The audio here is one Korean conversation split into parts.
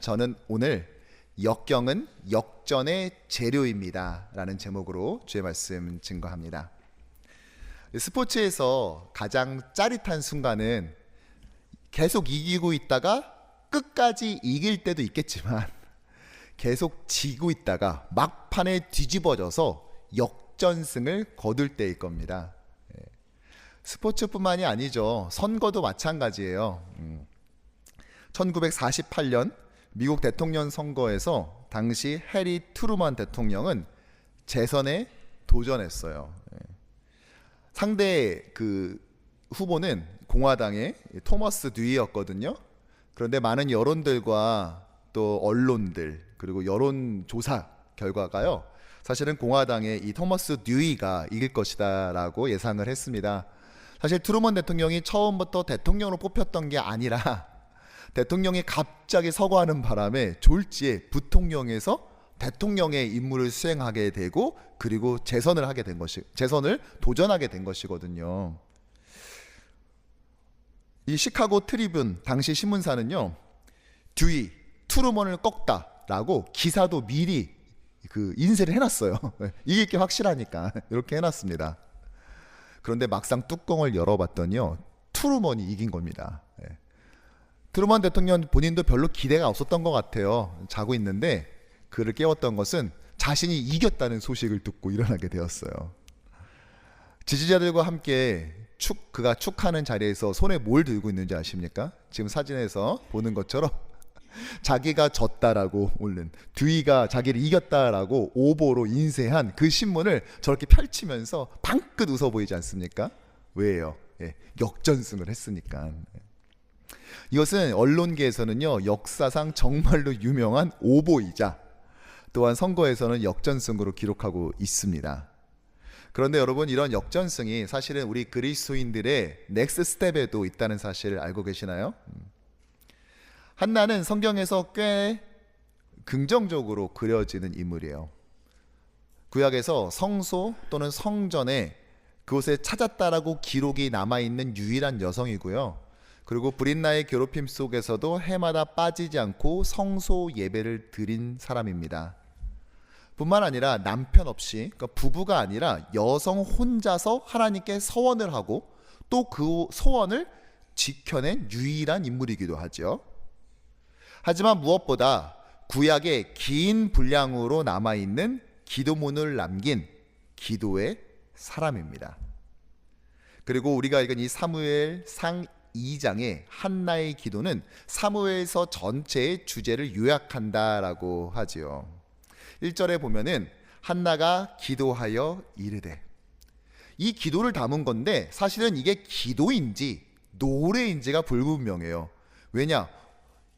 저는 오늘 역경은 역전의 재료입니다 라는 제목으로 주의 말씀 증거합니다. 스포츠에서 가장 짜릿한 순간은 계속 이기고 있다가 끝까지 이길 때도 있겠지만 계속 지고 있다가 막판에 뒤집어져서 역전승을 거둘 때일 겁니다. 스포츠뿐만이 아니죠. 선거도 마찬가지예요. 1948년 미국 대통령 선거에서 당시 해리 트루먼 대통령은 재선에 도전했어요. 상대 그 후보는 공화당의 토머스 듀이였거든요. 그런데 많은 여론들과 또 언론들 그리고 여론조사 결과가요, 사실은 공화당의 이 토머스 듀이가 이길 것이다 라고 예상을 했습니다. 사실 트루먼 대통령이 처음부터 대통령으로 뽑혔던 게 아니라 대통령이 갑자기 서거하는 바람에 졸지에 부통령에서 대통령의 임무를 수행하게 되고 그리고 재선을 도전하게 된 것이거든요. 이 시카고 트리뷴 당시 신문사는요, 듀이 트루먼을 꺾다라고 기사도 미리 인쇄를 해놨어요. 이길 게 확실하니까 이렇게 해놨습니다. 그런데 막상 뚜껑을 열어봤더니요, 트루먼이 이긴 겁니다. 트루먼 대통령 본인도 별로 기대가 없었던 것 같아요. 자고 있는데 그를 깨웠던 것은 자신이 이겼다는 소식을 듣고 일어나게 되었어요. 지지자들과 함께 그가 축하하는 자리에서 손에 뭘 들고 있는지 아십니까? 지금 사진에서 보는 것처럼 자기가 졌다라고 올린, 듀이가 자기를 이겼다라고 오보로 인쇄한 그 신문을 저렇게 펼치면서 방긋 웃어 보이지 않습니까? 왜요? 역전승을 했으니까. 이것은 언론계에서는요, 역사상 정말로 유명한 오보이자 또한 선거에서는 역전승으로 기록하고 있습니다. 그런데 여러분, 이런 역전승이 사실은 우리 그리스도인들의 넥스트 스텝에도 있다는 사실을 알고 계시나요? 한나는 성경에서 꽤 긍정적으로 그려지는 인물이에요. 구약에서 성소 또는 성전에 그곳에 찾았다라고 기록이 남아있는 유일한 여성이고요. 그리고 브릿나의 괴롭힘 속에서도 해마다 빠지지 않고 성소 예배를 드린 사람입니다. 뿐만 아니라 남편 없이, 그러니까 부부가 아니라 여성 혼자서 하나님께 서원을 하고 또 그 소원을 지켜낸 유일한 인물이기도 하죠. 하지만 무엇보다 구약의 긴 분량으로 남아있는 기도문을 남긴 기도의 사람입니다. 그리고 우리가 읽은 이 사무엘상 2장의 한나의 기도는 사무엘서 전체의 주제를 요약한다라고 하지요. 1절에 보면은 한나가 기도하여 이르되, 이 기도를 담은 건데 사실은 이게 기도인지 노래인지가 불분명해요. 왜냐?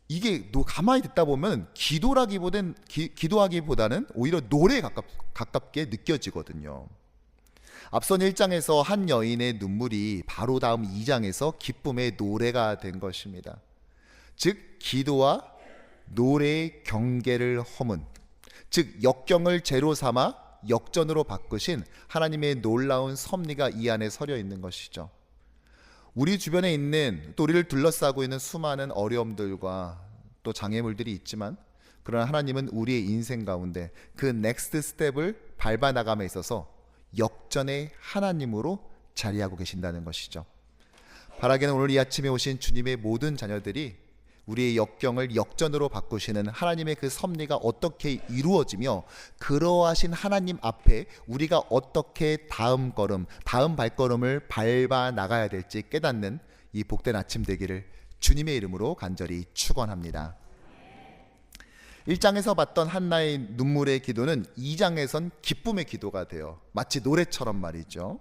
이게 가만히 듣다 보면 기도하기보다는 오히려 노래에 가깝게 느껴지거든요. 앞선 1장에서 한 여인의 눈물이 바로 다음 2장에서 기쁨의 노래가 된 것입니다. 즉 기도와 노래의 경계를 허문, 즉 역경을 재로 삼아 역전으로 바꾸신 하나님의 놀라운 섭리가 이 안에 서려 있는 것이죠. 우리 주변에 있는, 또 우리를 둘러싸고 있는 수많은 어려움들과 또 장애물들이 있지만, 그러나 하나님은 우리의 인생 가운데 그 넥스트 스텝을 밟아 나감에 있어서 역전의 하나님으로 자리하고 계신다는 것이죠. 바라기는 오늘 이 아침에 오신 주님의 모든 자녀들이 우리의 역경을 역전으로 바꾸시는 하나님의 그 섭리가 어떻게 이루어지며 그러하신 하나님 앞에 우리가 어떻게 다음 발걸음을 밟아 나가야 될지 깨닫는 이 복된 아침 되기를 주님의 이름으로 간절히 축원합니다. 1장에서 봤던 한나의 눈물의 기도는 2장에선 기쁨의 기도가 돼요. 마치 노래처럼 말이죠.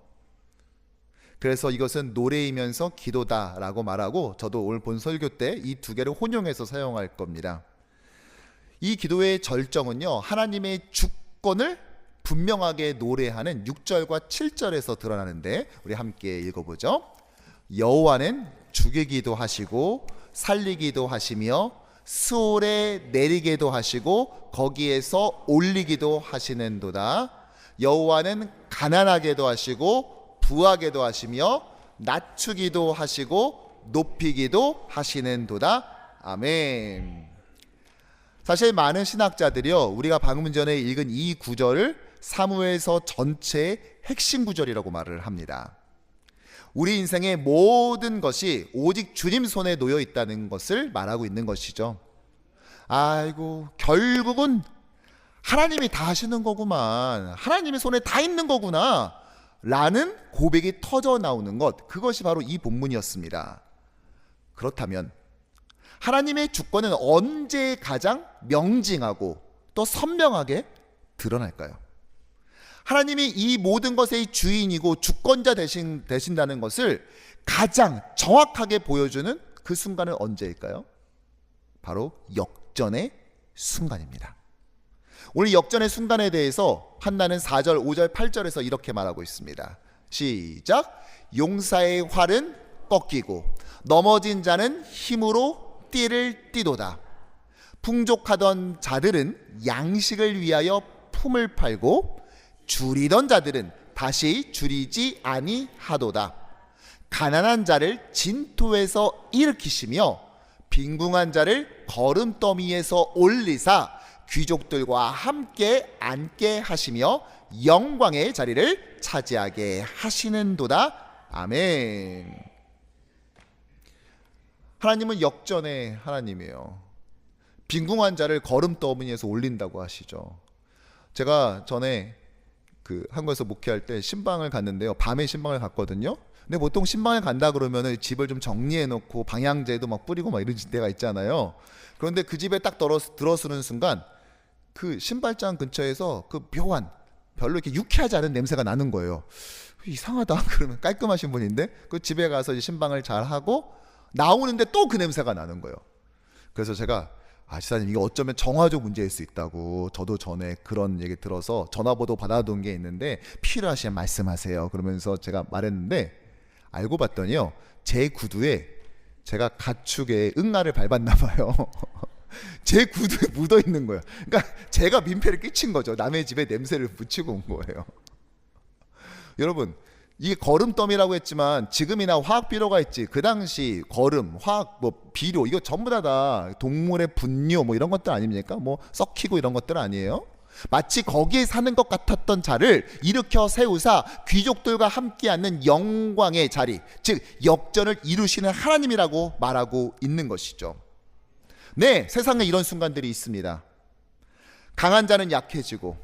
그래서 이것은 노래이면서 기도다라고 말하고, 저도 오늘 본 설교 때 이 두 개를 혼용해서 사용할 겁니다. 이 기도의 절정은요, 하나님의 주권을 분명하게 노래하는 6절과 7절에서 드러나는데 우리 함께 읽어보죠. 여호와는 죽이기도 하시고 살리기도 하시며 스올에 내리게도 하시고 거기에서 올리기도 하시는도다. 여호와는 가난하게도 하시고 부하게도 하시며 낮추기도 하시고 높이기도 하시는도다. 아멘. 사실 많은 신학자들이요, 우리가 방금 전에 읽은 이 구절을 사무엘서 전체의 핵심 구절이라고 말을 합니다. 우리 인생의 모든 것이 오직 주님 손에 놓여 있다는 것을 말하고 있는 것이죠. 아이고, 결국은 하나님이 다 하시는 거구만, 하나님의 손에 다 있는 거구나 라는 고백이 터져 나오는 것, 그것이 바로 이 본문이었습니다. 그렇다면 하나님의 주권은 언제 가장 명징하고 또 선명하게 드러날까요? 하나님이 이 모든 것의 주인이고 주권자 되신다는 것을 가장 정확하게 보여주는 그 순간은 언제일까요? 바로 역전의 순간입니다. 오늘 역전의 순간에 대해서 한나는 4절, 5절, 8절에서 이렇게 말하고 있습니다. 시작. 용사의 활은 꺾이고 넘어진 자는 힘으로 띠를 띠도다. 풍족하던 자들은 양식을 위하여 품을 팔고 줄이던 자들은 다시 줄이지 아니하도다. 가난한 자를 진토에서 일으키시며 빈궁한 자를 거름더미에서 올리사 귀족들과 함께 앉게 하시며 영광의 자리를 차지하게 하시는도다. 아멘. 하나님은 역전의 하나님이에요. 빈궁한 자를 거름더미에서 올린다고 하시죠. 제가 전에 한국에서 목회할 때 신방을 갔는데요, 밤에 신방을 갔거든요. 근데 보통 신방을 간다 그러면은 집을 좀 정리해 놓고 방향제도 막 뿌리고 막 이런 때가 있잖아요. 그런데 그 집에 딱 들어서는 순간 그 신발장 근처에서 그 묘한, 별로 이렇게 유쾌하지 않은 냄새가 나는 거예요. 이상하다. 그러면 깔끔하신 분인데 그 집에 가서 이제 신방을 잘 하고 나오는데 또 그 냄새가 나는 거예요. 그래서 제가 지사님, 이게 어쩌면 정화조 문제일 수 있다고, 저도 전에 그런 얘기 들어서 전화번호 받아둔 게 있는데 필요하시면 말씀하세요 그러면서 제가 말했는데, 알고 봤더니요, 제 구두에 제가 가축의 응아를 밟았나 봐요. 제 구두에 묻어 있는 거예요. 그러니까 제가 민폐를 끼친 거죠. 남의 집에 냄새를 묻히고 온 거예요. 여러분, 이게 거름더미라고 했지만 지금이나 화학 비료가 있지, 그 당시 거름, 화학 비료, 이거 전부 다 동물의 분뇨 이런 것들 아닙니까? 썩히고 이런 것들 아니에요? 마치 거기에 사는 것 같았던 자를 일으켜 세우사 귀족들과 함께 앉는 영광의 자리, 즉 역전을 이루시는 하나님이라고 말하고 있는 것이죠. 네, 세상에 이런 순간들이 있습니다. 강한 자는 약해지고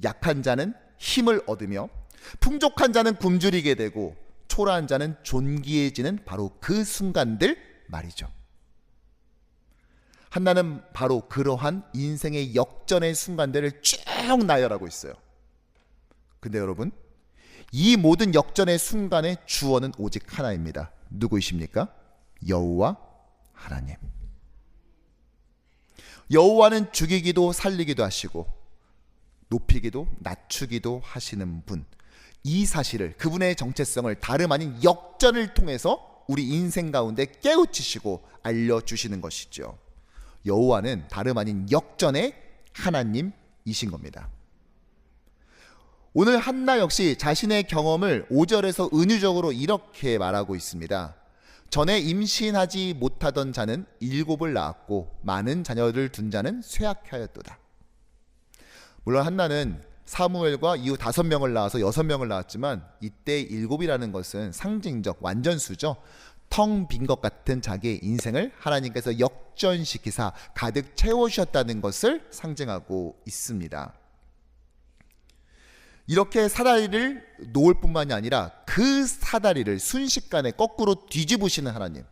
약한 자는 힘을 얻으며 풍족한 자는 굶주리게 되고 초라한 자는 존귀해지는 바로 그 순간들 말이죠. 한나는 바로 그러한 인생의 역전의 순간들을 쭉 나열하고 있어요. 근데 여러분, 이 모든 역전의 순간의 주어는 오직 하나입니다. 누구이십니까? 여호와 하나님. 여호와는 죽이기도 살리기도 하시고 높이기도 낮추기도 하시는 분, 이 사실을, 그분의 정체성을 다름 아닌 역전을 통해서 우리 인생 가운데 깨우치시고 알려주시는 것이죠. 여호와는 다름 아닌 역전의 하나님이신 겁니다. 오늘 한나 역시 자신의 경험을 5절에서 은유적으로 이렇게 말하고 있습니다. 전에 임신하지 못하던 자는 7을 낳았고 많은 자녀를 둔 자는 쇠약하였도다. 물론 한나는 사무엘과 이후 5명을 낳아서 6명을 낳았지만 이때 7이라는 것은 상징적 완전수죠. 텅 빈 것 같은 자기의 인생을 하나님께서 역전시키사 가득 채워주셨다는 것을 상징하고 있습니다. 이렇게 사다리를 놓을 뿐만이 아니라 그 사다리를 순식간에 거꾸로 뒤집으시는 하나님,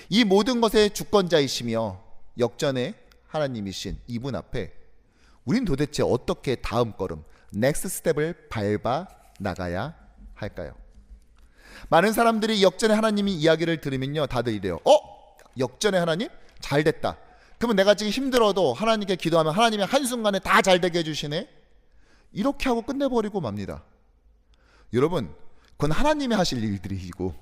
이 모든 것의 주권자이시며 역전의 하나님이신 이분 앞에 우린 도대체 어떻게 다음 걸음, 넥스트 스텝을 밟아 나가야 할까요? 많은 사람들이 역전의 하나님이 이야기를 들으면요, 다들 이래요. 역전의 하나님? 잘 됐다. 그러면 내가 지금 힘들어도 하나님께 기도하면 하나님이 한순간에 다 잘 되게 해주시네? 이렇게 하고 끝내버리고 맙니다. 여러분, 그건 하나님이 하실 일들이고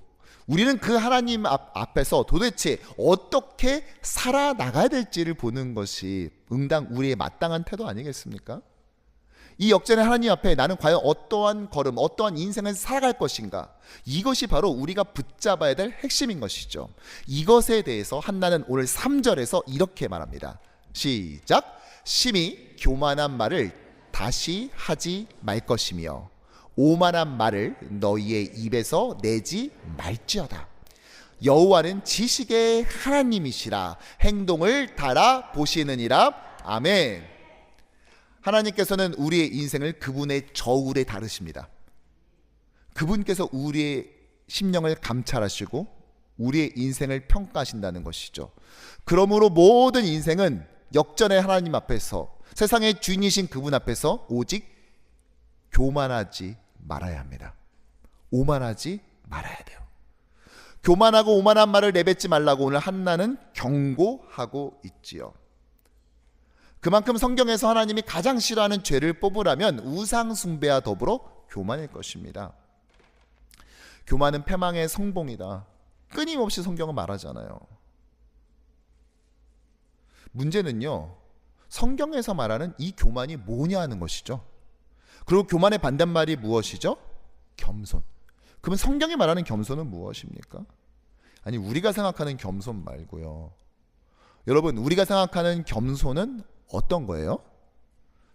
우리는 그 하나님 앞에서 도대체 어떻게 살아나가야 될지를 보는 것이 응당 우리의 마땅한 태도 아니겠습니까? 이 역전의 하나님 앞에 나는 과연 어떠한 걸음, 어떠한 인생을 살아갈 것인가, 이것이 바로 우리가 붙잡아야 될 핵심인 것이죠. 이것에 대해서 한나는 오늘 3절에서 이렇게 말합니다. 시작. 심히 교만한 말을 다시 하지 말 것이며 오만한 말을 너희의 입에서 내지 말지어다. 여호와는 지식의 하나님이시라. 행동을 달아 보시느니라. 아멘. 하나님께서는 우리의 인생을 그분의 저울에 다루십니다. 그분께서 우리의 심령을 감찰하시고 우리의 인생을 평가하신다는 것이죠. 그러므로 모든 인생은 역전의 하나님 앞에서, 세상의 주인이신 그분 앞에서 오직 교만하지 말아야 합니다. 오만하지 말아야 돼요. 교만하고 오만한 말을 내뱉지 말라고 오늘 한나는 경고하고 있지요. 그만큼 성경에서 하나님이 가장 싫어하는 죄를 뽑으라면 우상 숭배와 더불어 교만일 것입니다. 교만은 패망의 성봉이다. 끊임없이 성경은 말하잖아요. 문제는요, 성경에서 말하는 이 교만이 뭐냐 하는 것이죠. 그리고 교만의 반대말이 무엇이죠? 겸손. 그러면 성경이 말하는 겸손은 무엇입니까? 아니, 우리가 생각하는 겸손 말고요. 여러분, 우리가 생각하는 겸손은 어떤 거예요?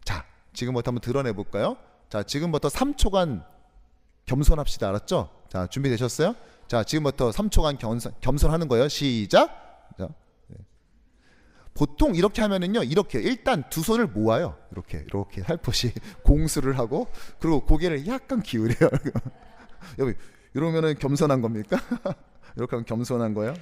자, 지금부터 한번 드러내 볼까요? 자, 지금부터 3초간 겸손합시다. 알았죠? 자, 준비되셨어요? 자, 지금부터 3초간 겸손하는 거예요. 시작. 자, 네. 보통 이렇게 하면은요, 이렇게 일단 두 손을 모아요. 이렇게 살포시 공수를 하고, 그리고 고개를 약간 기울여요. 여기 이러면은 겸손한 겁니까? 이렇게 하면 겸손한 거예요?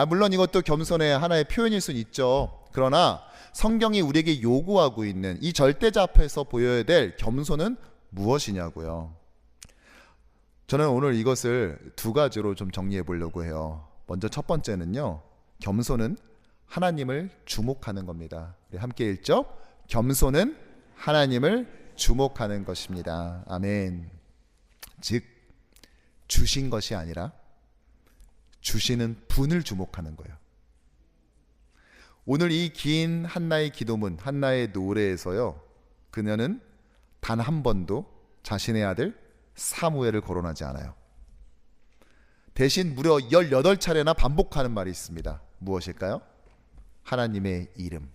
물론 이것도 겸손의 하나의 표현일 수는 있죠. 그러나 성경이 우리에게 요구하고 있는 이 절대자 앞에서 보여야 될 겸손은 무엇이냐고요. 저는 오늘 이것을 두 가지로 좀 정리해 보려고 해요. 먼저 첫 번째는요, 겸손은 하나님을 주목하는 겁니다. 우리 함께 읽죠? 겸손은 하나님을 주목하는 것입니다. 아멘. 즉, 주신 것이 아니라 주시는 분을 주목하는 거예요. 오늘 이 긴 한나의 기도문, 한나의 노래에서요, 그녀는 단 한 번도 자신의 아들 사무엘을 거론하지 않아요. 대신 무려 18차례나 반복하는 말이 있습니다. 무엇일까요? 하나님의 이름.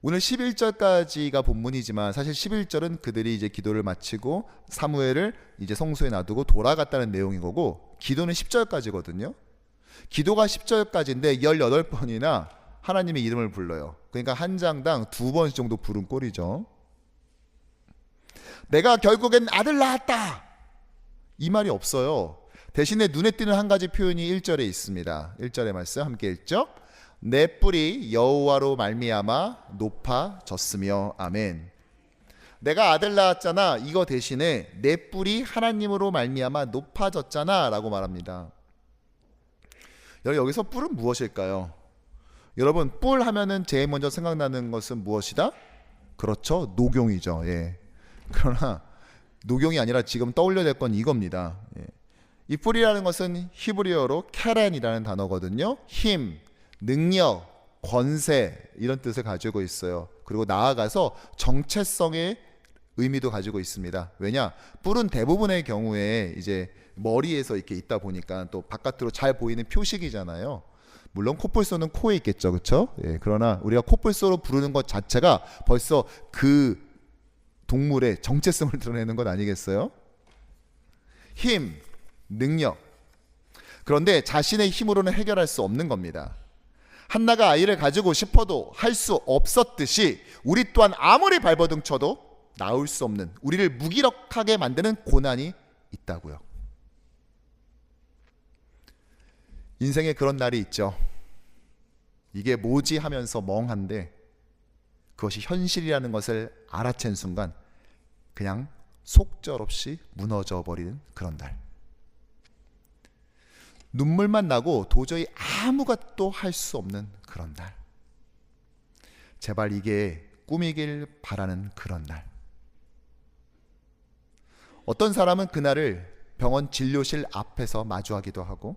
오늘 11절까지가 본문이지만 사실 11절은 그들이 이제 기도를 마치고 사무엘을 이제 성소에 놔두고 돌아갔다는 내용인 거고, 기도는 10절까지거든요. 기도가 10절까지인데 18번이나 하나님의 이름을 불러요. 그러니까 한 장당 2번 정도 부른 꼴이죠. 내가 결국엔 아들 낳았다, 이 말이 없어요. 대신에 눈에 띄는 한 가지 표현이 1절에 있습니다. 1절의 말씀 함께 읽죠? 내 뿔이 여호와로 말미암아 높아졌으며. 아멘. 내가 아들 낳았잖아, 이거 대신에 내 뿔이 하나님으로 말미암아 높아졌잖아 라고 말합니다. 여기서 뿔은 무엇일까요? 여러분, 뿔 하면은 제일 먼저 생각나는 것은 무엇이다? 그렇죠, 녹용이죠. 예. 그러나 녹용이 아니라 지금 떠올려야 될 건 이겁니다. 예. 이 뿔이라는 것은 히브리어로 케렌이라는 단어거든요. 힘, 능력, 권세, 이런 뜻을 가지고 있어요. 그리고 나아가서 정체성의 의미도 가지고 있습니다. 왜냐? 뿔은 대부분의 경우에 이제 머리에서 이렇게 있다 보니까 또 바깥으로 잘 보이는 표식이잖아요. 물론 코뿔소는 코에 있겠죠, 그렇죠? 예, 그러나 우리가 코뿔소로 부르는 것 자체가 벌써 그 동물의 정체성을 드러내는 것 아니겠어요? 힘, 능력. 그런데 자신의 힘으로는 해결할 수 없는 겁니다. 한나가 아이를 가지고 싶어도 할 수 없었듯이 우리 또한 아무리 발버둥 쳐도 나올 수 없는, 우리를 무기력하게 만드는 고난이 있다고요. 인생에 그런 날이 있죠. 이게 뭐지 하면서 멍한데 그것이 현실이라는 것을 알아챈 순간 그냥 속절없이 무너져 버리는 그런 날. 눈물만 나고 도저히 아무것도 할 수 없는 그런 날. 제발 이게 꿈이길 바라는 그런 날. 어떤 사람은 그날을 병원 진료실 앞에서 마주하기도 하고,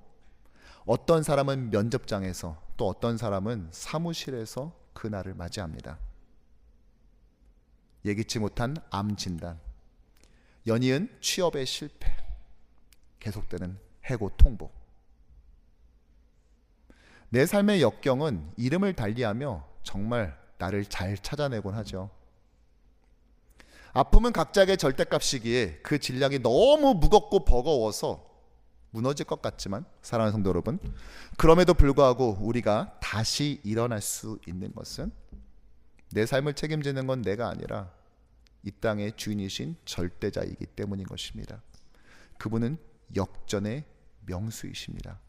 어떤 사람은 면접장에서, 또 어떤 사람은 사무실에서 그날을 맞이합니다. 예기치 못한 암 진단, 연이은 취업의 실패, 계속되는 해고 통보. 내 삶의 역경은 이름을 달리하며 정말 나를 잘 찾아내곤 하죠. 아픔은 각자의 절대값이기에 그 질량이 너무 무겁고 버거워서 무너질 것 같지만, 사랑하는 성도 여러분, 그럼에도 불구하고 우리가 다시 일어날 수 있는 것은 내 삶을 책임지는 건 내가 아니라 이 땅의 주인이신 절대자이기 때문인 것입니다. 그분은 역전의 명수이십니다.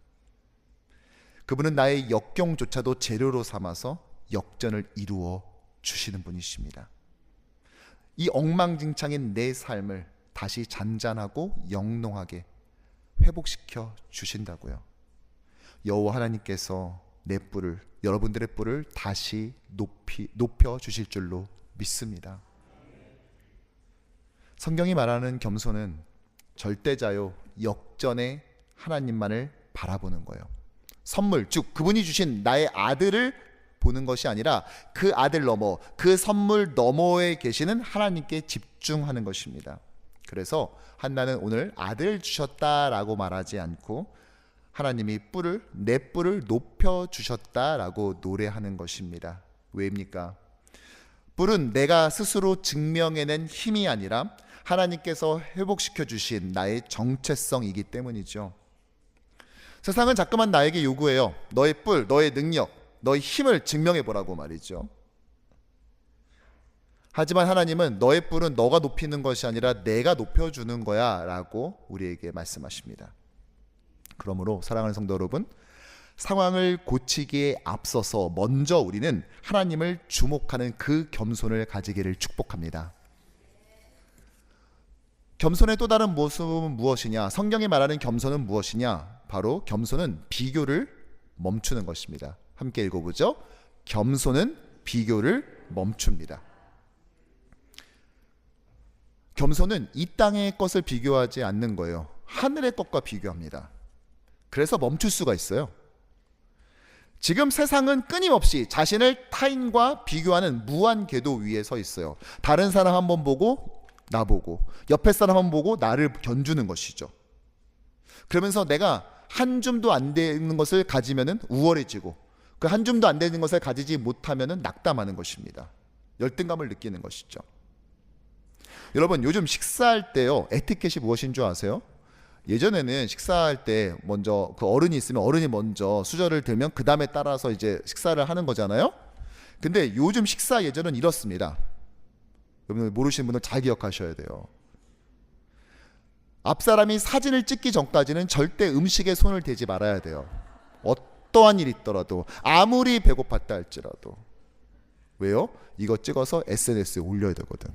그분은 나의 역경조차도 재료로 삼아서 역전을 이루어 주시는 분이십니다. 이 엉망진창인 내 삶을 다시 잔잔하고 영롱하게 회복시켜 주신다고요. 여호와 하나님께서 내 뿔을, 여러분들의 뿔을 다시 높여 주실 줄로 믿습니다. 성경이 말하는 겸손은 절대자요 역전의 하나님만을 바라보는 거예요. 선물, 즉 그분이 주신 나의 아들을 보는 것이 아니라 그 아들 너머, 그 선물 너머에 계시는 하나님께 집중하는 것입니다. 그래서 한나는 오늘 아들 주셨다라고 말하지 않고 하나님이 내 뿔을 높여 주셨다라고 노래하는 것입니다. 왜입니까? 뿔은 내가 스스로 증명해낸 힘이 아니라 하나님께서 회복시켜 주신 나의 정체성이기 때문이죠. 세상은 자꾸만 나에게 요구해요. 너의 뿔, 너의 능력, 너의 힘을 증명해 보라고 말이죠. 하지만 하나님은 너의 뿔은 너가 높이는 것이 아니라 내가 높여주는 거야 라고 우리에게 말씀하십니다. 그러므로 사랑하는 성도 여러분, 상황을 고치기에 앞서서 먼저 우리는 하나님을 주목하는 그 겸손을 가지기를 축복합니다. 겸손의 또 다른 모습은 무엇이냐? 성경이 말하는 겸손은 무엇이냐? 바로 겸손은 비교를 멈추는 것입니다. 함께 읽어보죠. 겸손은 비교를 멈춥니다. 겸손은 이 땅의 것을 비교하지 않는 거예요. 하늘의 것과 비교합니다. 그래서 멈출 수가 있어요. 지금 세상은 끊임없이 자신을 타인과 비교하는 무한 궤도 위에 서 있어요. 다른 사람 한번 보고 나보고, 옆에 사람 한번 보고 나를 견주는 것이죠. 그러면서 내가 한 줌도 안 되는 것을 가지면은 우월해지고, 그 한 줌도 안 되는 것을 가지지 못하면은 낙담하는 것입니다. 열등감을 느끼는 것이죠. 여러분, 요즘 식사할 때요, 에티켓이 무엇인 줄 아세요? 예전에는 식사할 때 먼저 그 어른이 있으면 어른이 먼저 수저를 들면 그 다음에 따라서 이제 식사를 하는 거잖아요. 근데 요즘 식사 예절은 이렇습니다. 여러분 모르시는 분들 잘 기억하셔야 돼요. 앞사람이 사진을 찍기 전까지는 절대 음식에 손을 대지 말아야 돼요. 어떠한 일이 있더라도, 아무리 배고팠다 할지라도. 왜요? 이거 찍어서 SNS에 올려야 되거든.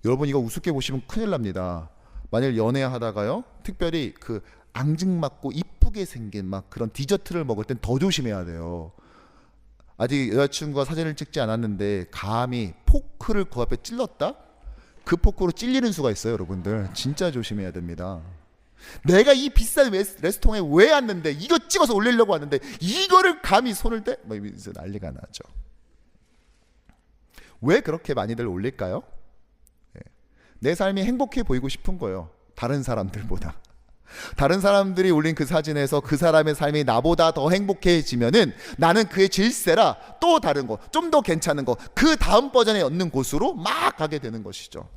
여러분 이거 우습게 보시면 큰일 납니다. 만일 연애하다가요, 특별히 그 앙증맞고 이쁘게 생긴 막 그런 디저트를 먹을 땐 더 조심해야 돼요. 아직 여자친구가 사진을 찍지 않았는데 감히 포크를 그 앞에 찔렀다? 그 포크로 찔리는 수가 있어요. 여러분들 진짜 조심해야 됩니다. 내가 이 비싼 레스토랑에 왜 왔는데, 이거 찍어서 올리려고 왔는데 이거를 감히 손을 대? 뭐 이제 난리가 나죠. 왜 그렇게 많이들 올릴까요? 내 삶이 행복해 보이고 싶은 거예요. 다른 사람들보다. 다른 사람들이 올린 그 사진에서 그 사람의 삶이 나보다 더 행복해지면은 나는 그의 질세라 또 다른 거, 좀 더 괜찮은 거, 그 다음 버전에 얻는 곳으로 막 가게 되는 것이죠.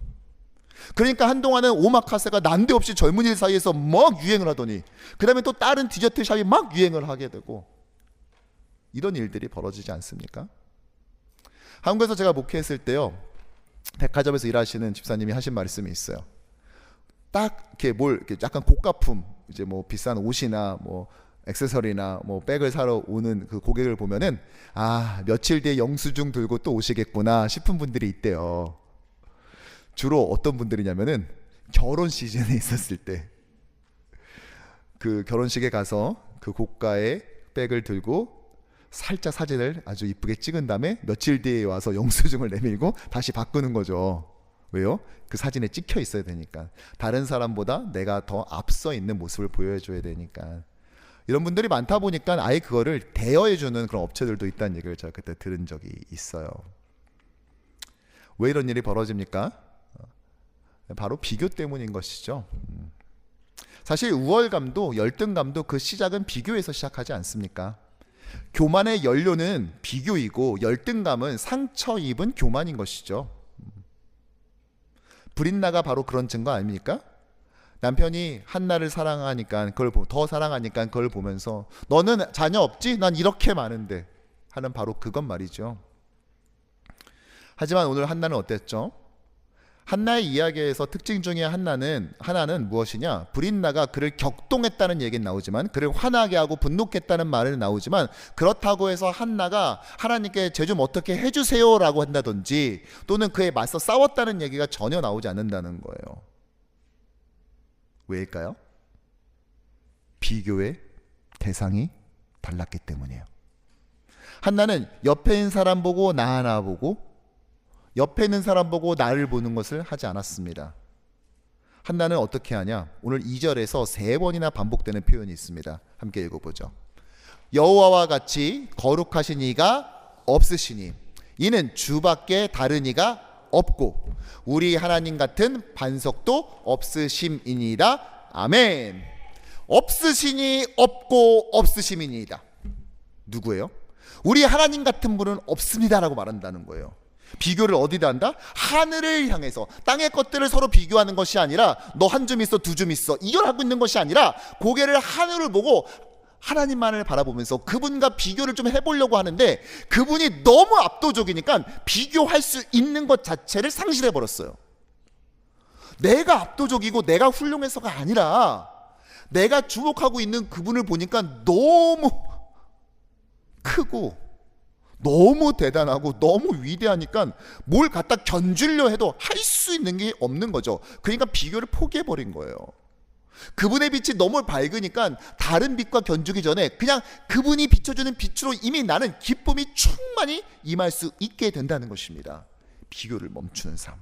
그러니까 한동안은 오마카세가 난데없이 젊은이들 사이에서 막 유행을 하더니 그 다음에 또 다른 디저트 샵이 막 유행을 하게 되고, 이런 일들이 벌어지지 않습니까? 한국에서 제가 목회했을 때요, 백화점에서 일하시는 집사님이 하신 말씀이 있어요. 딱 이렇게 이렇게 약간 고가품, 이제 뭐 비싼 옷이나 뭐 액세서리나 뭐 백을 사러 오는 그 고객을 보면은, 아, 며칠 뒤에 영수증 들고 또 오시겠구나 싶은 분들이 있대요. 주로 어떤 분들이냐면은 결혼 시즌에 있었을 때, 그 결혼식에 가서 그 고가의 백을 들고 살짝 사진을 아주 이쁘게 찍은 다음에 며칠 뒤에 와서 영수증을 내밀고 다시 바꾸는 거죠. 왜요? 그 사진에 찍혀 있어야 되니까. 다른 사람보다 내가 더 앞서 있는 모습을 보여줘야 되니까. 이런 분들이 많다 보니까 아예 그거를 대여해주는 그런 업체들도 있다는 얘기를 제가 그때 들은 적이 있어요. 왜 이런 일이 벌어집니까? 바로 비교 때문인 것이죠. 사실 우월감도 열등감도 그 시작은 비교에서 시작하지 않습니까? 교만의 연료는 비교이고 열등감은 상처 입은 교만인 것이죠. 브린나가 바로 그런 증거 아닙니까? 남편이 한나를 사랑하니까 더 사랑하니까 그걸 보면서 너는 자녀 없지? 난 이렇게 많은데 하는 바로 그것 말이죠. 하지만 오늘 한나는 어땠죠? 한나의 이야기에서 특징 중에 하나는 무엇이냐? 브린나가 그를 격동했다는 얘기는 나오지만, 그를 화나게 하고 분노했다는 말은 나오지만, 그렇다고 해서 한나가 하나님께 쟤 좀 어떻게 해주세요라고 한다든지 또는 그에 맞서 싸웠다는 얘기가 전혀 나오지 않는다는 거예요. 왜일까요? 비교의 대상이 달랐기 때문이에요. 한나는 옆에 있는 사람 보고 나 하나 보고, 옆에 있는 사람 보고 나를 보는 것을 하지 않았습니다. 한나는 어떻게 하냐? 오늘 2절에서 3번이나 반복되는 표현이 있습니다. 함께 읽어보죠. 여호와와 같이 거룩하신 이가 없으시니 이는 주밖에 다른 이가 없고 우리 하나님 같은 반석도 없으심이니이다. 아멘. 없으시니 없고 없으심이니이다. 누구예요? 우리 하나님 같은 분은 없습니다라고 말한다는 거예요. 비교를 어디다 한다? 하늘을 향해서. 땅의 것들을 서로 비교하는 것이 아니라 너 한 줌 있어 두 줌 있어 이걸 하고 있는 것이 아니라 고개를 하늘을 보고 하나님만을 바라보면서 그분과 비교를 좀 해보려고 하는데 그분이 너무 압도적이니까 비교할 수 있는 것 자체를 상실해버렸어요. 내가 압도적이고 내가 훌륭해서가 아니라 내가 주목하고 있는 그분을 보니까 너무 크고 너무 대단하고 너무 위대하니까 뭘 갖다 견주려 해도 할 수 있는 게 없는 거죠. 그러니까 비교를 포기해버린 거예요. 그분의 빛이 너무 밝으니까 다른 빛과 견주기 전에 그냥 그분이 비춰주는 빛으로 이미 나는 기쁨이 충만히 임할 수 있게 된다는 것입니다. 비교를 멈추는 삶.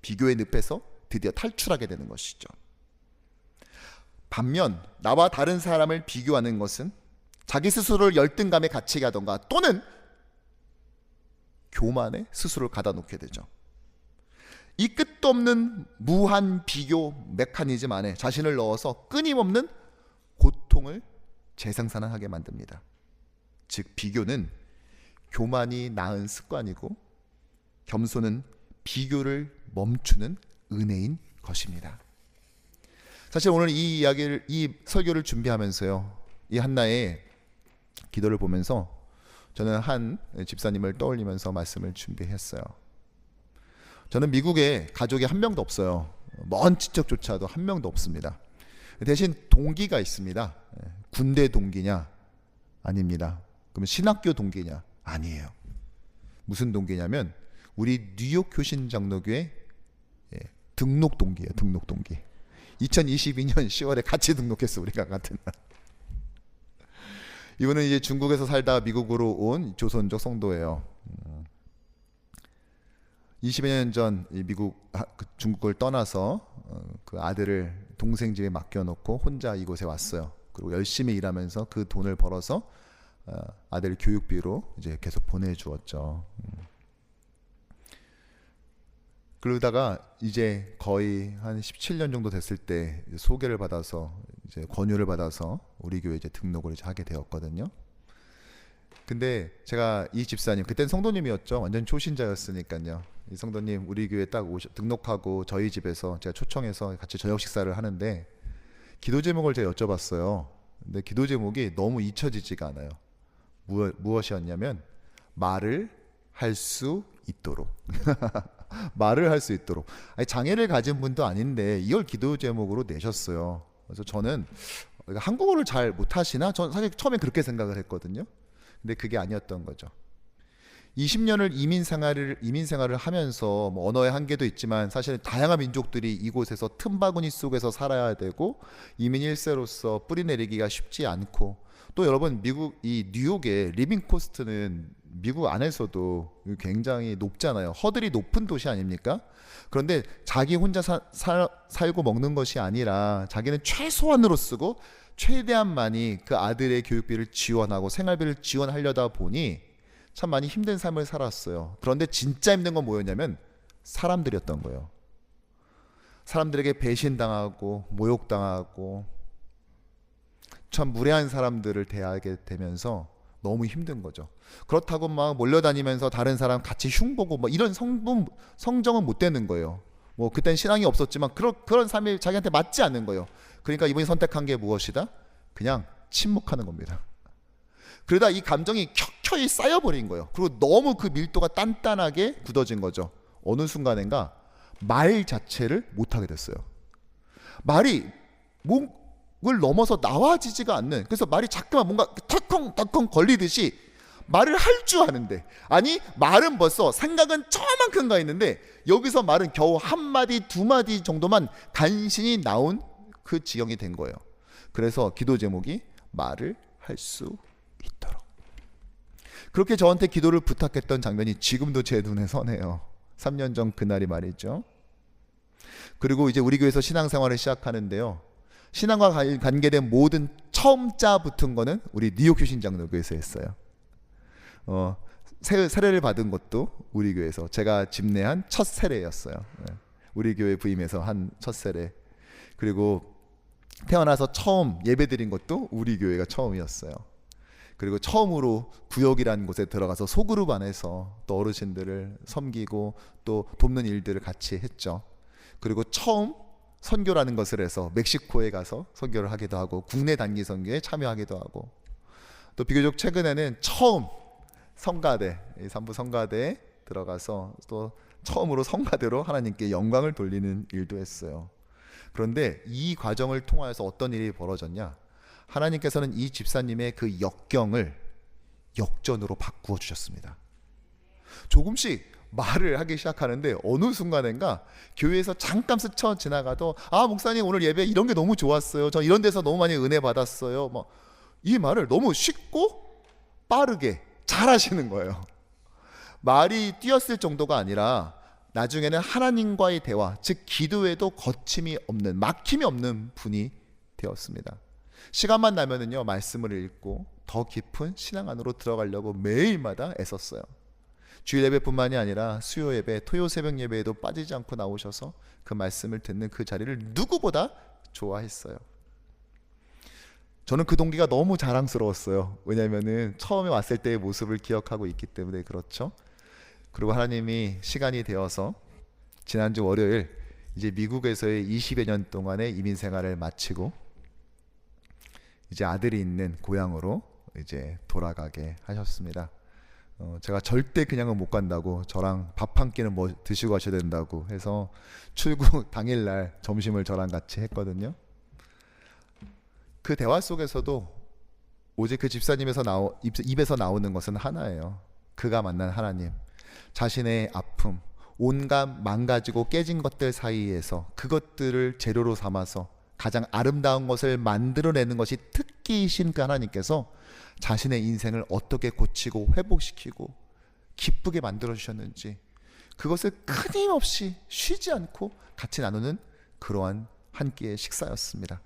비교의 늪에서 드디어 탈출하게 되는 것이죠. 반면 나와 다른 사람을 비교하는 것은 자기 스스로를 열등감에 갇히게 하던가 또는 교만에 스스로를 가다 놓게 되죠. 이 끝도 없는 무한 비교 메커니즘 안에 자신을 넣어서 끊임없는 고통을 재생산하게 만듭니다. 즉 비교는 교만이 낳은 습관이고 겸손은 비교를 멈추는 은혜인 것입니다. 사실 오늘 이 설교를 준비하면서요, 이 한나의 기도를 보면서 저는 한 집사님을 떠올리면서 말씀을 준비했어요. 저는 미국에 가족이 한 명도 없어요. 먼 친척조차도 한 명도 없습니다. 대신 동기가 있습니다. 군대 동기냐? 아닙니다. 그러면 신학교 동기냐? 아니에요. 무슨 동기냐면 우리 뉴욕 교신 장로교회 등록 동기예요. 등록 동기. 2022년 10월에 같이 등록했어, 우리가 같은 날. 이분은 이제 중국에서 살다가 미국으로 온 조선족 성도예요. 20여 년 전 중국을 떠나서 그 아들을 동생 집에 맡겨놓고 혼자 이곳에 왔어요. 그리고 열심히 일하면서 그 돈을 벌어서 아들 교육비로 이제 계속 보내주었죠. 그러다가 이제 거의 한 17년 정도 됐을 때 소개를 받아서 이제 권유를 받아서 우리 교회 이제 등록을 이제 하게 되었거든요. 근데 제가 이 집사님 그때는 성도님이었죠. 완전 초신자였으니까요. 이 성도님 우리 교회 딱 등록하고 저희 집에서 제가 초청해서 같이 저녁 식사를 하는데 기도 제목을 제가 여쭤봤어요. 근데 기도 제목이 너무 잊혀지지가 않아요. 무엇이었냐면 말을 할 수 있도록. 말을 할 수 있도록. 아니, 장애를 가진 분도 아닌데 이걸 기도 제목으로 내셨어요. 그래서 저는 한국어를 잘 못하시나? 전 사실 처음에 그렇게 생각을 했거든요. 근데 그게 아니었던 거죠. 20년을 이민 생활을 하면서 뭐 언어의 한계도 있지만 사실 다양한 민족들이 이곳에서 틈바구니 속에서 살아야 되고 이민 1세로서 뿌리내리기가 쉽지 않고 또 여러분 미국 이 뉴욕의 리빙 코스트는 미국 안에서도 굉장히 높잖아요. 허들이 높은 도시 아닙니까? 그런데 자기 혼자 살고 먹는 것이 아니라 자기는 최소한으로 쓰고 최대한 많이 그 아들의 교육비를 지원하고 생활비를 지원하려다 보니 참 많이 힘든 삶을 살았어요. 그런데 진짜 힘든 건 뭐였냐면 사람들이었던 거예요. 사람들에게 배신당하고 모욕당하고 참 무례한 사람들을 대하게 되면서 너무 힘든 거죠. 그렇다고 막 몰려다니면서 다른 사람 같이 흉보고 뭐 이런 성정은 못 되는 거예요. 뭐 그땐 신앙이 없었지만 그런 삶이 자기한테 맞지 않는 거예요. 그러니까 이분이 선택한 게 무엇이다? 그냥 침묵하는 겁니다. 그러다 이 감정이 켜켜이 쌓여버린 거예요. 그리고 너무 그 밀도가 단단하게 굳어진 거죠. 어느 순간인가 말 자체를 못하게 됐어요. 말이 목을 넘어서 나와지지가 않는, 그래서 말이 자꾸만 뭔가 턱컹턱컹 걸리듯이 말을 할 줄 아는데, 아니 말은 벌써 생각은 저만큼 가 있는데 여기서 말은 겨우 한 마디 두 마디 정도만 간신히 나온 그 지경이 된 거예요. 그래서 기도 제목이 말을 할 수 있도록. 그렇게 저한테 기도를 부탁했던 장면이 지금도 제 눈에 선해요. 3년 전 그날이 말이죠. 그리고 이제 우리 교회에서 신앙생활을 시작하는데요, 신앙과 관계된 모든 처음 자 붙은 거는 우리 뉴욕 휴신 장로교회에서 했어요. 세례를 받은 것도 우리 교회에서 제가 집례한 첫 세례였어요. 우리 교회 부임해서 한 첫 세례. 그리고 태어나서 처음 예배드린 것도 우리 교회가 처음이었어요. 그리고 처음으로 구역이라는 곳에 들어가서 소그룹 안에서 또 어르신들을 섬기고 또 돕는 일들을 같이 했죠. 그리고 처음 선교라는 것을 해서 멕시코에 가서 선교를 하기도 하고 국내 단기 선교에 참여하기도 하고, 또 비교적 최근에는 처음 성가대, 산부 성가대에 들어가서 또 처음으로 성가대로 하나님께 영광을 돌리는 일도 했어요. 그런데 이 과정을 통하여서 어떤 일이 벌어졌냐? 하나님께서는 이 집사님의 그 역경을 역전으로 바꾸어 주셨습니다. 조금씩 말을 하기 시작하는데 어느 순간인가 교회에서 잠깐 스쳐 지나가도 목사님 오늘 예배 이런 게 너무 좋았어요. 저 이런 데서 너무 많이 은혜 받았어요. 뭐 이 말을 너무 쉽고 빠르게 잘 하시는 거예요. 말이 뛰었을 정도가 아니라 나중에는 하나님과의 대화, 즉 기도에도 거침이 없는, 막힘이 없는 분이 되었습니다. 시간만 나면은요, 말씀을 읽고 더 깊은 신앙 안으로 들어가려고 매일마다 애썼어요. 주일 예배뿐만이 아니라 수요 예배, 토요 새벽 예배에도 빠지지 않고 나오셔서 그 말씀을 듣는 그 자리를 누구보다 좋아했어요. 저는 그 동기가 너무 자랑스러웠어요. 왜냐하면은 처음에 왔을 때의 모습을 기억하고 있기 때문에 그렇죠. 그리고 하나님이 시간이 되어서 지난주 월요일 이제 미국에서의 20여 년 동안의 이민 생활을 마치고 이제 아들이 있는 고향으로 이제 돌아가게 하셨습니다. 제가 절대 그냥은 못 간다고, 저랑 밥 한 끼는 뭐 드시고 가셔야 된다고 해서 출국 당일날 점심을 저랑 같이 했거든요. 그 대화 속에서도 오직 그 집사님에서 입에서 나오는 것은 하나예요. 그가 만난 하나님, 자신의 아픔, 온갖 망가지고 깨진 것들 사이에서 그것들을 재료로 삼아서 가장 아름다운 것을 만들어내는 것이 특기이신 그 하나님께서 자신의 인생을 어떻게 고치고 회복시키고 기쁘게 만들어주셨는지, 그것을 끊임없이 쉬지 않고 같이 나누는 그러한 한 끼의 식사였습니다.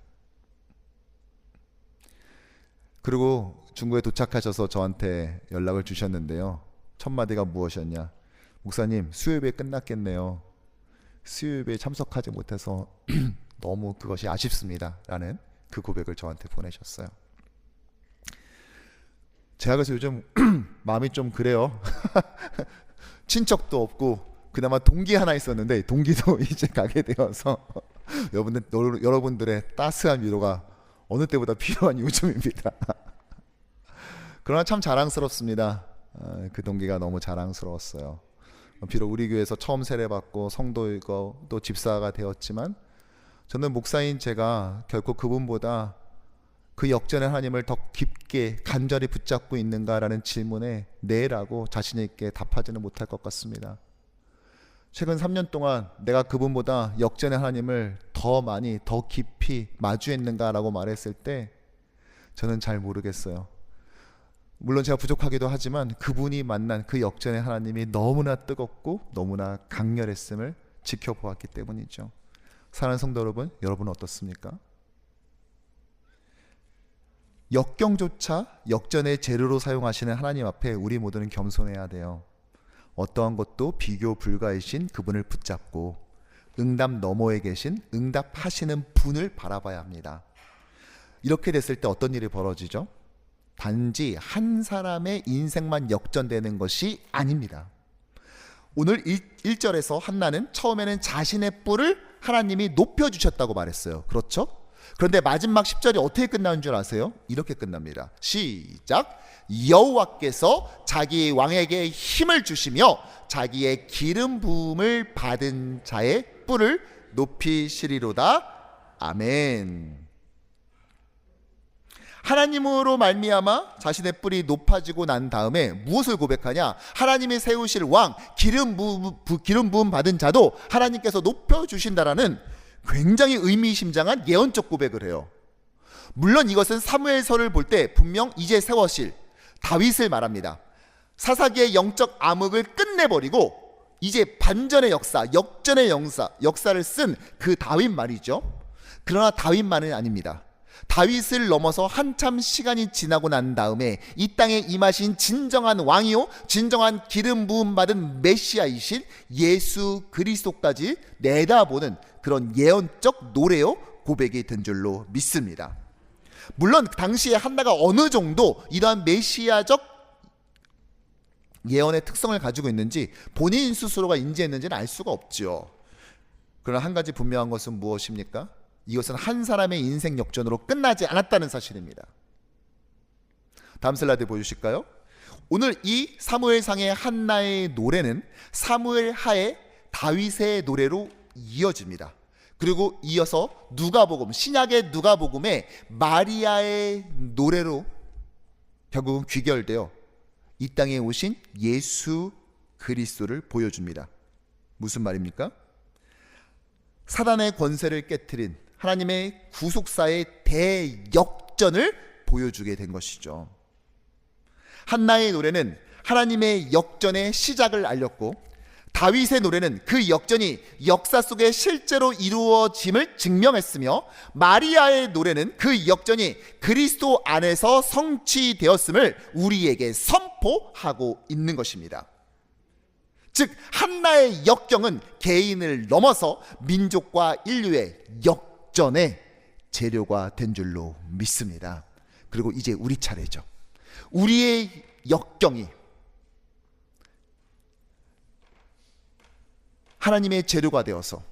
그리고 중국에 도착하셔서 저한테 연락을 주셨는데요, 첫 마디가 무엇이었냐? 목사님, 수요예배 끝났겠네요. 수요예배에 참석하지 못해서 너무 그것이 아쉽습니다 라는 그 고백을 저한테 보내셨어요. 제가 그래서 요즘 마음이 좀 그래요. 친척도 없고 그나마 동기 하나 있었는데 동기도 이제 가게 되어서 여러분들의 따스한 위로가 어느 때보다 필요한 요즘입니다. 그러나 참 자랑스럽습니다. 그 동기가 너무 자랑스러웠어요. 비록 우리 교회에서 처음 세례받고 성도이고 또 집사가 되었지만 저는 목사인 제가 결코 그분보다 그 역전의 하나님을 더 깊게 간절히 붙잡고 있는가라는 질문에 네라고 자신 있게 답하지는 못할 것 같습니다. 최근 3년 동안 내가 그분보다 역전의 하나님을 더 많이 더 깊이 마주했는가라고 말했을 때 저는 잘 모르겠어요. 물론 제가 부족하기도 하지만 그분이 만난 그 역전의 하나님이 너무나 뜨겁고 너무나 강렬했음을 지켜보았기 때문이죠. 사랑하는 성도 여러분, 여러분은 어떻습니까? 역경조차 역전의 재료로 사용하시는 하나님 앞에 우리 모두는 겸손해야 돼요. 어떠한 것도 비교 불가이신 그분을 붙잡고 응답 너머에 계신 응답하시는 분을 바라봐야 합니다. 이렇게 됐을 때 어떤 일이 벌어지죠? 단지 한 사람의 인생만 역전되는 것이 아닙니다. 오늘 1절에서 한나는 처음에는 자신의 뿔을 하나님이 높여주셨다고 말했어요. 그렇죠? 그런데 마지막 10절이 어떻게 끝나는 줄 아세요? 이렇게 끝납니다. 시작! 여호와께서 자기 왕에게 힘을 주시며 자기의 기름 부음을 받은 자의 뿔을 높이시리로다. 아멘. 하나님으로 말미암아 자신의 뿔이 높아지고 난 다음에 무엇을 고백하냐? 하나님이 세우실 왕, 기름 부음 받은 자도 하나님께서 높여주신다라는 굉장히 의미심장한 예언적 고백을 해요. 물론 이것은 사무엘서를 볼 때 분명 이제 세워질 다윗을 말합니다. 사사기의 영적 암흑을 끝내버리고 이제 반전의 역사, 역전의 역사를 쓴 그 다윗 말이죠. 그러나 다윗만은 아닙니다. 다윗을 넘어서 한참 시간이 지나고 난 다음에 이 땅에 임하신 진정한 왕이요 진정한 기름 부음 받은 메시아이신 예수 그리스도까지 내다보는 그런 예언적 노래요 고백이 된 줄로 믿습니다. 물론 당시에 한나가 어느 정도 이러한 메시아적 예언의 특성을 가지고 있는지 본인 스스로가 인지했는지는 알 수가 없죠. 그러나 한 가지 분명한 것은 무엇입니까? 이것은 한 사람의 인생 역전으로 끝나지 않았다는 사실입니다. 다음 슬라이드 보여주실까요? 오늘 이 사무엘상의 한나의 노래는 사무엘 하의 다윗의 노래로 이어집니다. 그리고 이어서 누가복음, 신약의 누가복음의 마리아의 노래로 결국은 귀결되어 이 땅에 오신 예수 그리스도를 보여줍니다. 무슨 말입니까? 사단의 권세를 깨트린 하나님의 구속사의 대역전을 보여주게 된 것이죠. 한나의 노래는 하나님의 역전의 시작을 알렸고 다윗의 노래는 그 역전이 역사 속에 실제로 이루어짐을 증명했으며 마리아의 노래는 그 역전이 그리스도 안에서 성취되었음을 우리에게 선포하고 있는 것입니다. 즉 한나의 역경은 개인을 넘어서 민족과 인류의 역전의 재료가 된 줄로 믿습니다. 그리고 이제 우리 차례죠. 우리의 역경이 하나님의 재료가 되어서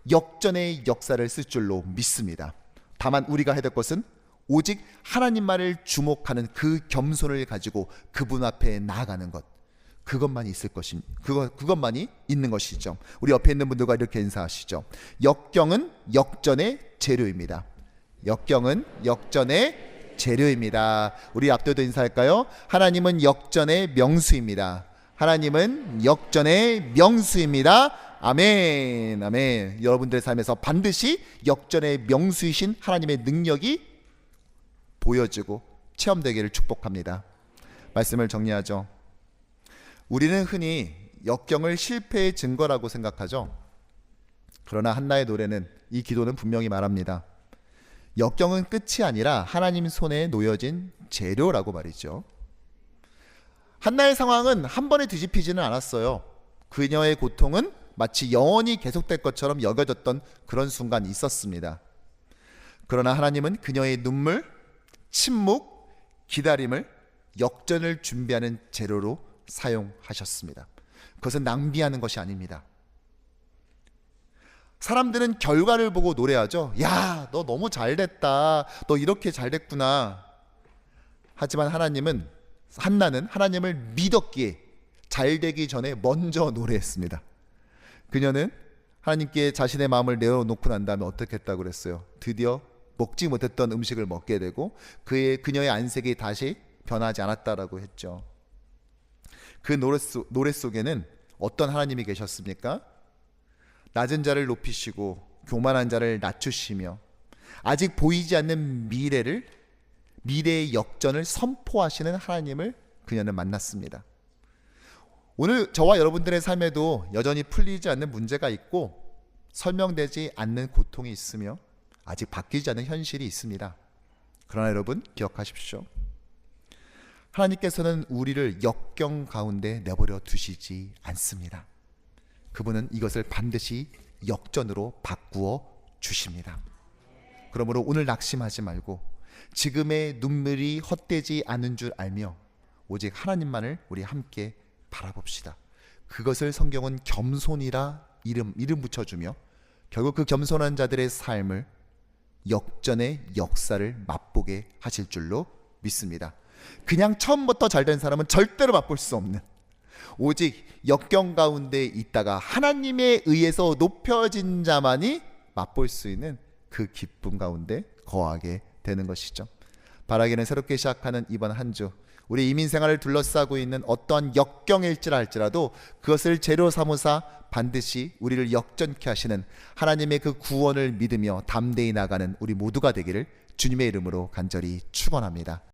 역전의 역사를 쓸 줄로 믿습니다. 다만 우리가 해야 될 것은 오직 하나님만을 주목하는 그 겸손을 가지고 그분 앞에 나아가는 것, 그것만이 그것만이 있는 것이죠. 우리 옆에 있는 분들과 이렇게 인사하시죠. 역경은 역전의 재료입니다. 역경은 역전의 재료입니다. 우리 앞뒤도 인사할까요? 하나님은 역전의 명수입니다. 하나님은 역전의 명수입니다. 아멘, 아멘. 여러분들의 삶에서 반드시 역전의 명수이신 하나님의 능력이 보여지고 체험되기를 축복합니다. 말씀을 정리하죠. 우리는 흔히 역경을 실패의 증거라고 생각하죠. 그러나 한나의 노래는, 이 기도는 분명히 말합니다. 역경은 끝이 아니라 하나님 손에 놓여진 재료라고 말이죠. 한나의 상황은 한 번에 뒤집히지는 않았어요. 그녀의 고통은 마치 영원히 계속될 것처럼 여겨졌던 그런 순간이 있었습니다. 그러나 하나님은 그녀의 눈물, 침묵, 기다림을 역전을 준비하는 재료로 사용하셨습니다. 그것은 낭비하는 것이 아닙니다. 사람들은 결과를 보고 노래하죠. 야, 너 너무 잘됐다. 너 이렇게 잘됐구나. 하지만 한나는 하나님을 믿었기에 잘되기 전에 먼저 노래했습니다. 그녀는 하나님께 자신의 마음을 내어놓고 난 다음에 어떻게 했다고 그랬어요? 드디어 먹지 못했던 음식을 먹게 되고 그녀의 안색이 다시 변하지 않았다라고 했죠. 그 노래 속에는 어떤 하나님이 계셨습니까? 낮은 자를 높이시고 교만한 자를 낮추시며 아직 보이지 않는 미래의 역전을 선포하시는 하나님을 그녀는 만났습니다. 오늘 저와 여러분들의 삶에도 여전히 풀리지 않는 문제가 있고 설명되지 않는 고통이 있으며 아직 바뀌지 않은 현실이 있습니다. 그러나 여러분 기억하십시오. 하나님께서는 우리를 역경 가운데 내버려 두시지 않습니다. 그분은 이것을 반드시 역전으로 바꾸어 주십니다. 그러므로 오늘 낙심하지 말고 지금의 눈물이 헛되지 않은 줄 알며 오직 하나님만을 우리 함께 바라봅시다. 그것을 성경은 겸손이라 이름 붙여주며 결국 그 겸손한 자들의 삶을 역전의 역사를 맛보게 하실 줄로 믿습니다. 그냥 처음부터 잘된 사람은 절대로 맛볼 수 없는, 오직 역경 가운데 있다가 하나님에 의해서 높여진 자만이 맛볼 수 있는 그 기쁨 가운데 거하게 되는 것이죠. 바라기는 새롭게 시작하는 이번 한 주, 우리 이민 생활을 둘러싸고 있는 어떠한 역경일지라도 그것을 재료 삼으사 반드시 우리를 역전케 하시는 하나님의 그 구원을 믿으며 담대히 나가는 우리 모두가 되기를 주님의 이름으로 간절히 축원합니다.